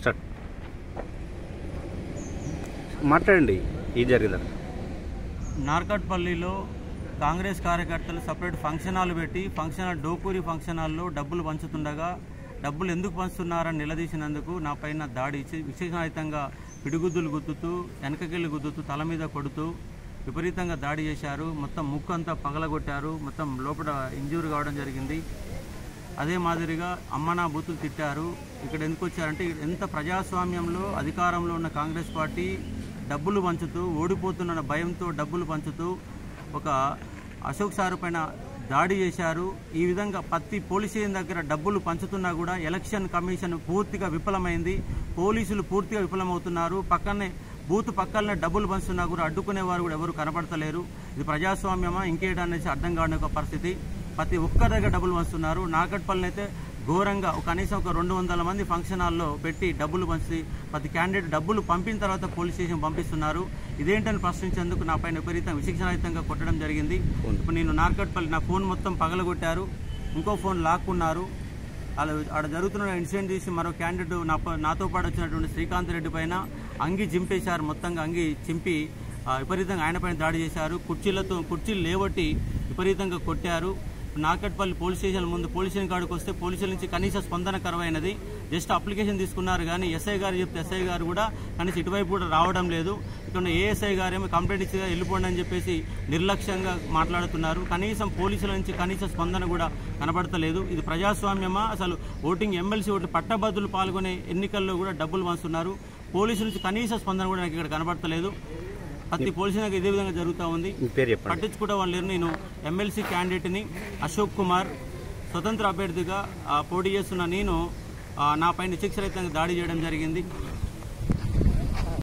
Start మాట్లాడండి. ఈ జరిగింది నార్కట్పల్లిలో కాంగ్రెస్ కార్యకర్తలు సపరేట్ ఫంక్షన్ హాల్ పెట్టి ఫంక్షన్ హాల్ డోకూరి ఫంక్షన్ హాల్లో డబ్బులు పంచుతుండగా డబ్బులు ఎందుకు పంచుతున్నారని నిలదీసినందుకు నా పైన దాడి విశేషరహితంగా పిడిగుద్దులు గుద్దుతూ వెనకకెళ్ళి గుద్దుతూ తల మీద కొడుతూ విపరీతంగా దాడి చేశారు. మొత్తం ముక్కు అంతా పగలగొట్టారు. మొత్తం లోపల ఇంజ్యూర్ కావడం జరిగింది. అదే మాదిరిగా అమ్మనా బూతులు తిట్టారు. ఇక్కడ ఎందుకు వచ్చారంటే ఎంత ప్రజాస్వామ్యంలో అధికారంలో ఉన్న కాంగ్రెస్ పార్టీ డబ్బులు పంచుతూ ఓడిపోతున్న భయంతో డబ్బులు పంచుతూ ఒక అశోక్ సార్ పైన దాడి చేశారు. ఈ విధంగా ప్రతి పోలీస్ స్టేషన్ దగ్గర డబ్బులు పంచుతున్నా కూడా ఎలక్షన్ కమిషన్ పూర్తిగా విఫలమైంది. పోలీసులు పూర్తిగా విఫలమవుతున్నారు. పక్కనే బూత్ పక్కనే డబ్బులు పంచుతున్నా కూడా అడ్డుకునేవారు కూడా ఎవరు కనపడతలేరు. ఇది ప్రజాస్వామ్యమా ఇంకేటనేసి అర్థం కాని ఒక పరిస్థితి. ప్రతి ఒక్కరి దగ్గర డబ్బులు పంచుతున్నారు. నార్కట్పల్లిని అయితే ఘోరంగా కనీసం ఒక 200 మంది ఫంక్షన్ హాల్లో పెట్టి డబ్బులు పంచి ప్రతి క్యాండిడేట్ డబ్బులు పంపిన తర్వాత పోలీస్ స్టేషన్ పంపిస్తున్నారు. ఇదేంటని ప్రశ్నించేందుకు నా పైన విపరీతం విశిక్షణరహితంగా కొట్టడం జరిగింది. ఇప్పుడు నేను నార్కట్పల్లి నా ఫోన్ మొత్తం పగలగొట్టారు. ఇంకో ఫోన్ లాక్కున్నారు. అలా ఆడ జరుగుతున్న ఇన్సిడెంట్ తీసి మరో క్యాండిడేట్ నాతో పాటు వచ్చినటువంటి శ్రీకాంత్ రెడ్డి పైన అంగి చింపేశారు. మొత్తంగా అంగి చింపి విపరీతంగా ఆయన పైన దాడి చేశారు. కుర్చీలు లేవట్టి విపరీతంగా కొట్టారు. నార్కట్పల్లి పోలీస్ స్టేషన్ ముందు పోలీస్ స్టేషన్ కాడికి వస్తే పోలీసుల నుంచి కనీస స్పందన కరువైనది. జస్ట్ అప్లికేషన్ తీసుకున్నారు కానీ ఎస్ఐ గారు చెప్తే ఎస్ఐ గారు కూడా కనీసం ఇటువైపు కూడా రావడం లేదు. ఇక్కడ ఏఎస్ఐ గారేమో కంప్లైంట్ ఇచ్చి వెళ్ళిపోండి అని చెప్పేసి నిర్లక్ష్యంగా మాట్లాడుతున్నారు. కనీసం పోలీసుల నుంచి కనీస స్పందన కూడా కనబడతలేదు. ఇది ప్రజాస్వామ్యమా? అసలు ఓటింగ్ ఎమ్మెల్సీ ఓట్లు పట్టభద్రులు పాల్గొనే ఎన్నికల్లో కూడా డబ్బులు పంచుతున్నారు. పోలీసుల నుంచి కనీస స్పందన కూడా నాకు ఇక్కడ కనబడతలేదు. ప్రతి పోలీసులకు ఇదే విధంగా జరుగుతూ ఉంది. పట్టించుకుంటే వాళ్ళు లేరు. నేను ఎమ్మెల్సీ క్యాండిడేట్ని అశోక్ కుమార్ స్వతంత్ర అభ్యర్థిగా పోటీ చేస్తున్న నేను నా పైన విచక్షణరహితంగా దాడి చేయడం జరిగింది.